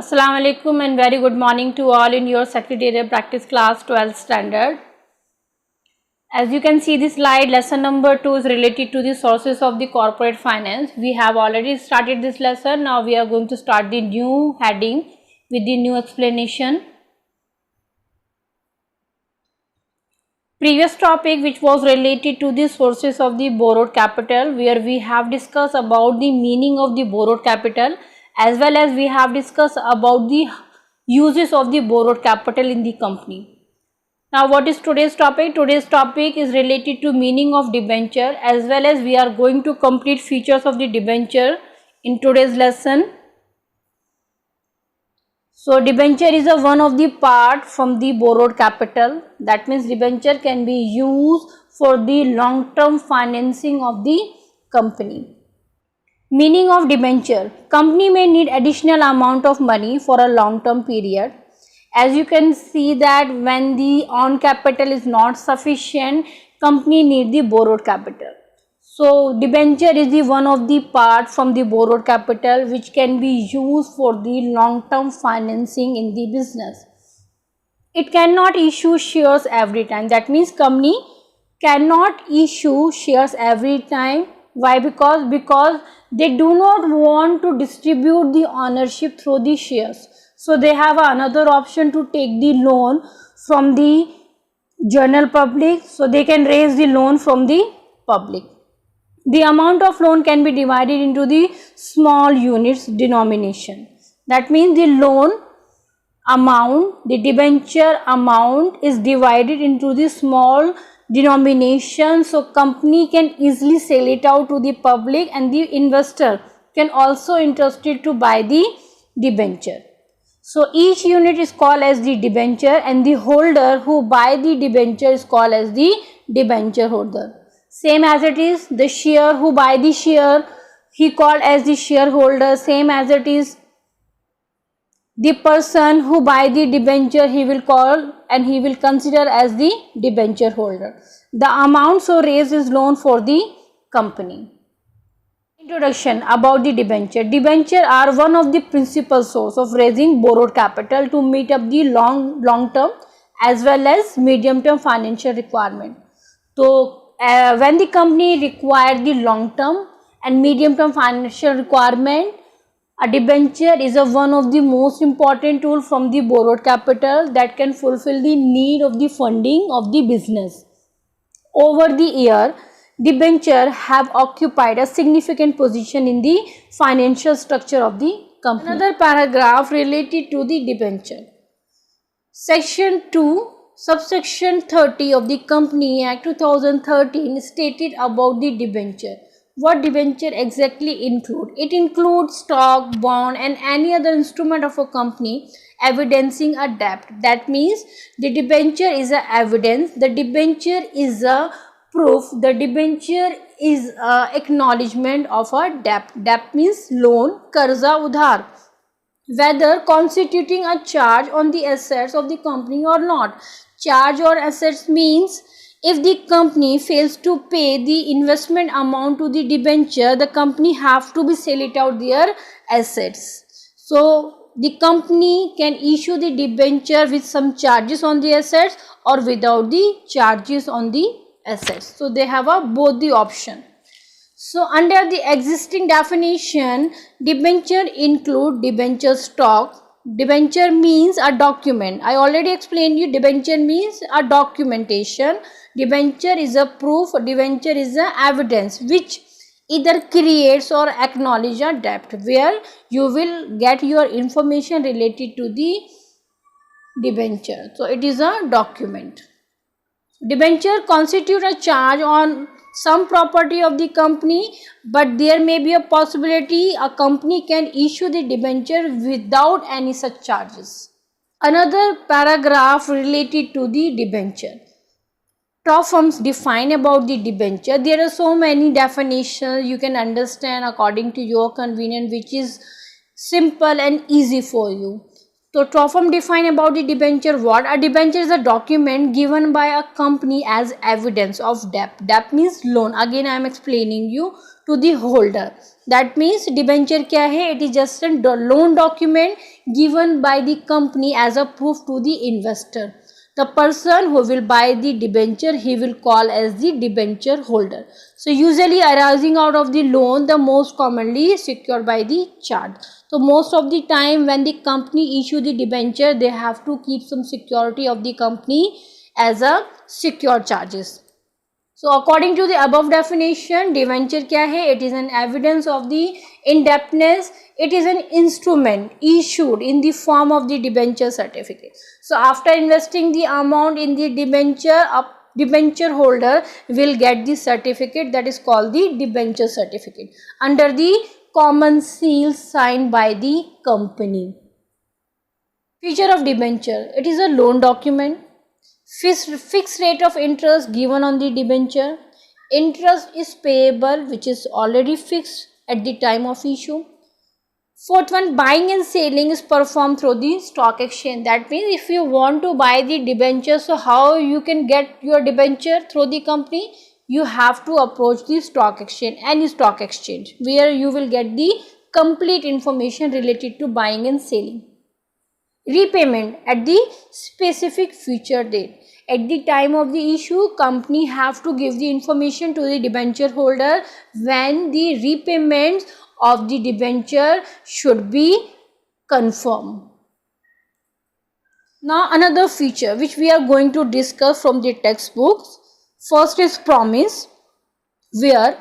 Assalamu alaikum and very good morning to all in your Secretariat Practice Class 12th Standard. As you can see this slide, lesson number 2 is related to the sources of the corporate finance. We have already started this lesson. Now we are going to start the new heading with the new explanation. Previous topic, which was related to the sources of the borrowed capital, where we have discussed about the meaning of the borrowed capital, as well as we have discussed about the uses of the borrowed capital in the company. Now what is today's topic? Today's topic is related to meaning of debenture, as well as we are going to complete features of the debenture in today's lesson. So debenture is a one of the part from the borrowed capital. That means debenture can be used for the long-term financing of the company. Meaning of debenture: company may need additional amount of money for a long-term period. As you can see that when the on capital is not sufficient, company need the borrowed capital. So debenture is the one of the part from the borrowed capital which can be used for the long-term financing in the business. It cannot issue shares every time. That means company cannot issue shares every time. Why? Because they do not want to distribute the ownership through the shares. So they have another option to take the loan from the general public. So they can raise the loan from the public. The amount of loan can be divided into the small units denomination. That means the loan amount, the debenture amount is divided into the small denomination, so company can easily sell it out to the public, and the investor can also interested to buy the debenture. So each unit is called as the debenture, and the holder who buy the debenture is called as the debenture holder. Same as it is, the share who buy the share, he called as the shareholder. Same as it is, the person who buy the debenture, he will call and he will consider as the debenture holder. The amount so raised is loan for the company. Introduction about the debenture. Debenture are one of the principal source of raising borrowed capital to meet up the long term as well as medium term financial requirement. So when the company require the long term and medium term financial requirement, a debenture is one of the most important tool from the borrowed capital that can fulfill the need of the funding of the business. Over the year, debenture have occupied a significant position in the financial structure of the company. Another paragraph related to the debenture. Section 2, subsection 30 of the Company Act 2013 stated about the debenture. What debenture exactly include? It includes stock, bond and any other instrument of a company evidencing a debt. That means the debenture is a evidence, the debenture is a proof, the debenture is a acknowledgement of a debt. Debt means loan, karza, udhar, whether constituting a charge on the assets of the company or not. Charge or assets means if the company fails to pay the investment amount to the debenture, the company have to be sell it out their assets. So the company can issue the debenture with some charges on the assets or without the charges on the assets. So they have both the option. So under the existing definition, debenture include debenture stock. Debenture means a document. I already explained you, debenture means a documentation. Debenture is a proof, debenture is a evidence which either creates or acknowledge a debt, where you will get your information related to the debenture. So it is a document. Debenture constitute a charge on some property of the company, but there may be a possibility a company can issue the debenture without any such charges. Another paragraph related to the debenture. Top firms define about the debenture. There are so many definitions you can understand according to your convenience, which is simple and easy for you. So top firm define about the debenture what? A debenture is a document given by a company as evidence of debt. Debt means loan. Again I am explaining you to the holder. That means debenture क्या है? It is just a loan document given by the company as a proof to the investor. The person who will buy the debenture, he will call as the debenture holder. So usually arising out of the loan, the most commonly secured by the charge. So most of the time when the company issue the debenture, they have to keep some security of the company as a secured charges. So according to the above definition, debenture क्या है? It is an evidence of the indebtedness. It is an instrument issued in the form of the debenture certificate. So after investing the amount in the debenture, a debenture holder will get the certificate that is called the debenture certificate under the common seal signed by the company. Feature of debenture: it is a loan document. Fixed rate of interest given on the debenture. Interest is payable, which is already fixed at the time of issue. Fourth one, buying and selling is performed through the stock exchange. That means if you want to buy the debenture, so how you can get your debenture through the company? You have to approach the stock exchange, any stock exchange, where you will get the complete information related to buying and selling. Repayment at the specific future date. At the time of the issue, company have to give the information to the debenture holder when the repayments of the debenture should be confirmed. Now another feature which we are going to discuss from the textbooks. First is promise, where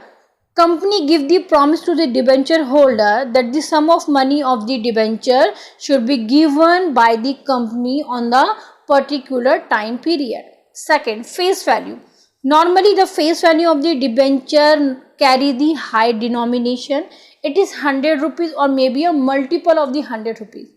company give the promise to the debenture holder that the sum of money of the debenture should be given by the company on the particular time period. Second, face value. Normally the face value of the debenture carry the high denomination. It is 100 rupees or maybe a multiple of the 100 rupees.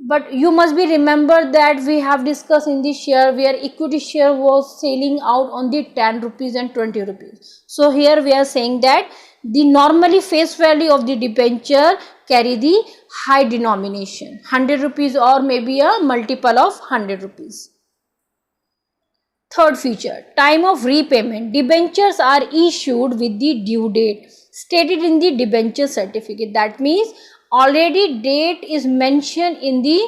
But you must be remember that we have discussed in the share where equity share was selling out on the 10 rupees and 20 rupees. So here we are saying that the normally face value of the debenture carry the high denomination, 100 rupees or maybe a multiple of 100 rupees. Third feature, time of repayment. Debentures are issued with the due date stated in the debenture certificate. That means already date is mentioned in the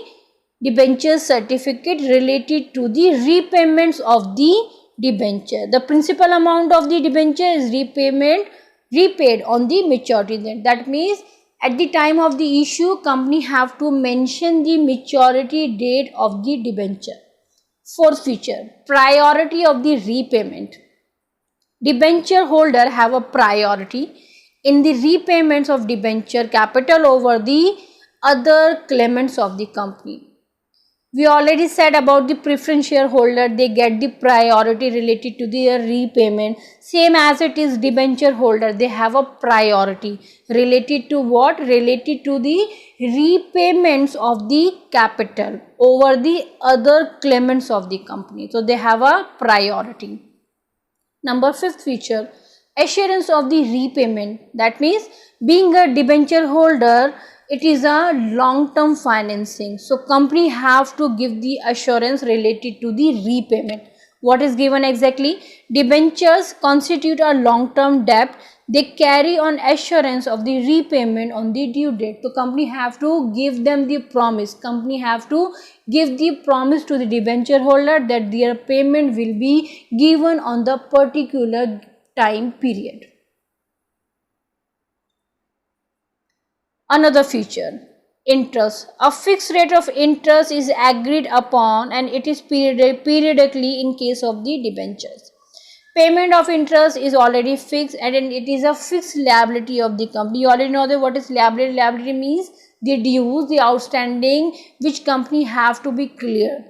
debenture certificate related to the repayments of the debenture. The principal amount of the debenture is repaid on the maturity date. That means at the time of the issue, company have to mention the maturity date of the debenture. Fourth feature, priority of the repayment. Debenture holder have a priority in the repayments of debenture capital over the other claimants of the company. We already said about the preference shareholder, they get the priority related to their repayment. Same as it is debenture holder, they have a priority related to what? Related to the repayments of the capital over the other claimants of the company. So they have a priority. Number fifth feature, assurance of the repayment. That means being a debenture holder, it is a long-term financing. So company have to give the assurance related to the repayment. What is given exactly? Debentures constitute a long-term debt. They carry on assurance of the repayment on the due date. So company have to give them the promise. Company have to give the promise to the debenture holder that their payment will be given on the particular time period. Another feature, interest. A fixed rate of interest is agreed upon and it is periodically in case of the debentures. Payment of interest is already fixed and it is a fixed liability of the company. You already know that what is liability. Liability means the dues, the outstanding which company have to be clear.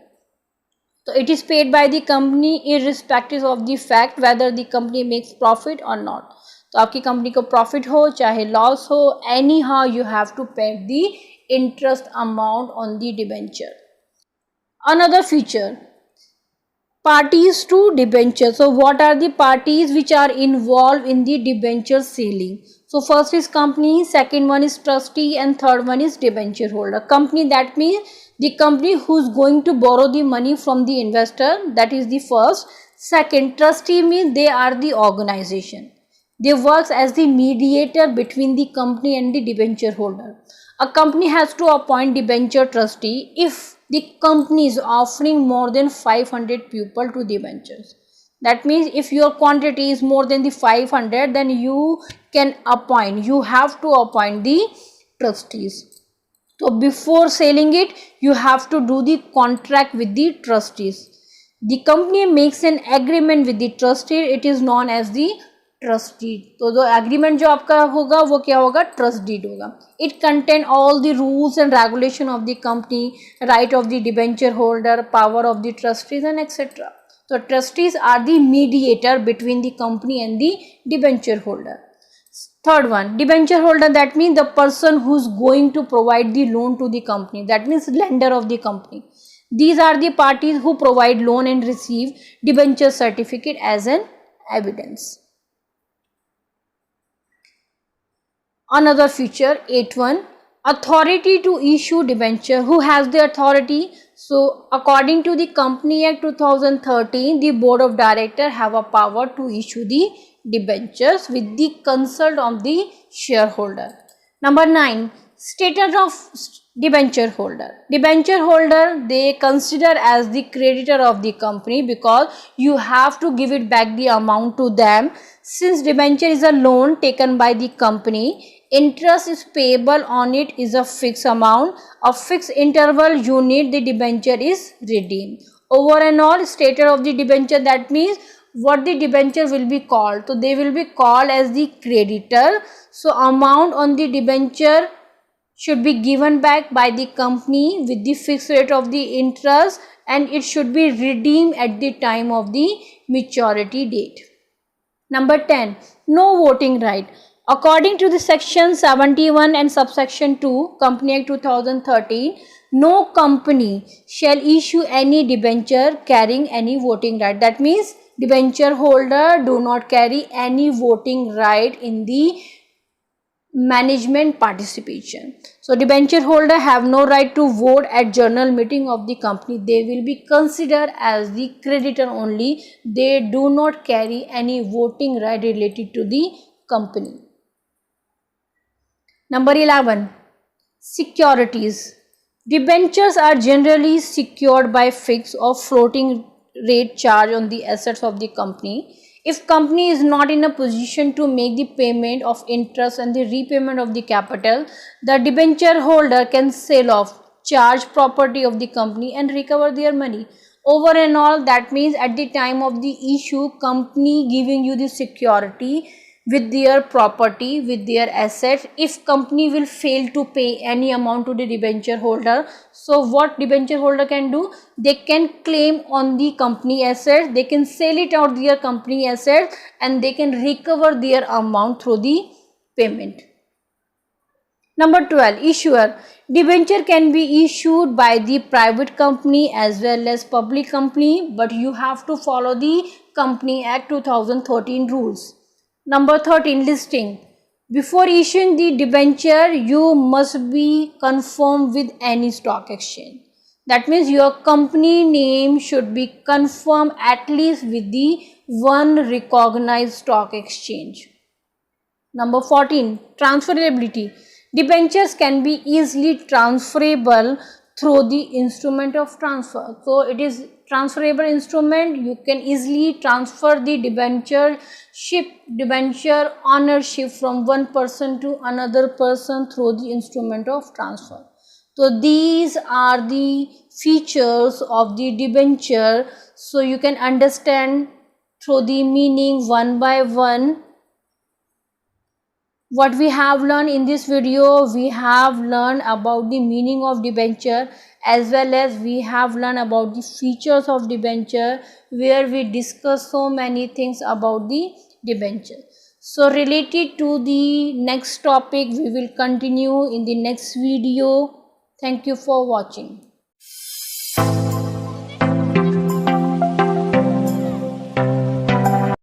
So it is paid by the company irrespective of the fact whether the company makes profit or not. तो आपकी company को profit हो चाहे loss हो, anyhow you have to pay the interest amount on the debenture. Another feature, parties to debenture. So what are the parties which are involved in the debenture selling? So first is company, second one is trustee, and third one is debenture holder. Company, that means the company who's going to borrow the money from the investor, that is the first. Second, trustee means they are the organization. They work as the mediator between the company and the debenture holder. A company has to appoint debenture trustee if the company is offering more than 500 people to debentures. That means if your quantity is more than the 500, then you have to appoint the trustees. So before selling it, you have to do the contract with the trustees. The company makes an agreement with the trustee. It is known as the trust deed. तो जो agreement जो आपका होगा वो क्या होगा? Trust deed होगा. It contain all the rules and regulation of the company, right of the debenture holder, power of the trustees and etc. So trustees are the mediator between the company and the debenture holder. Third one, debenture holder, that means the person who is going to provide the loan to the company, that means lender of the company. These are the parties who provide loan and receive debenture certificate as an evidence. Another feature, 8.1, authority to issue debenture. Who has the authority? So according to the Company Act 2013, the board of directors have a power to issue the debentures with the consent of the shareholder. Number 9, status of debenture holder. Debenture holder, they consider as the creditor of the company because you have to give it back the amount to them. Since debenture is a loan taken by the company, interest is payable on it is a fixed amount. A fixed interval you need the debenture is redeemed. Over and all, status of the debenture, that means what the debenture will be called. So they will be called as the creditor. So amount on the debenture should be given back by the company with the fixed rate of the interest, and it should be redeemed at the time of the maturity date. Number 10, no voting right. According to the section 71 and subsection 2, Company Act 2013, no company shall issue any debenture carrying any voting right. That means debenture holder do not carry any voting right in the management participation. So debenture holder have no right to vote at general meeting of the company. They will be considered as the creditor only. They do not carry any voting right related to the company. Number 11, securities. Debentures are generally secured by fixed or floating rate charge on the assets of the company. If company is not in a position to make the payment of interest and the repayment of the capital, the debenture holder can sell off charged property of the company and recover their money. Over and all, that means at the time of the issue, company giving you the security with their property, with their assets. If company will fail to pay any amount to the debenture holder, so what debenture holder can do? They can claim on the company assets, they can sell it out their company assets, and they can recover their amount through the payment. Number 12, issuer. Debenture can be issued by the private company as well as public company, but you have to follow the Company Act 2013 rules. Number 13, listing. Before issuing the debenture, you must be confirmed with any stock exchange. That means your company name should be confirmed at least with the one recognized stock exchange. Number 14, transferability. Debentures can be easily transferable through the instrument of transfer. So it is transferable instrument. You can easily transfer the debenture ownership from one person to another person through the instrument of transfer. So these are the features of the debenture. So you can understand through the meaning one by one. What we have learned in this video, we have learned about the meaning of debenture as well as we have learned about the features of debenture, where we discuss so many things about the debenture. So related to the next topic, we will continue in the next video. Thank you for watching.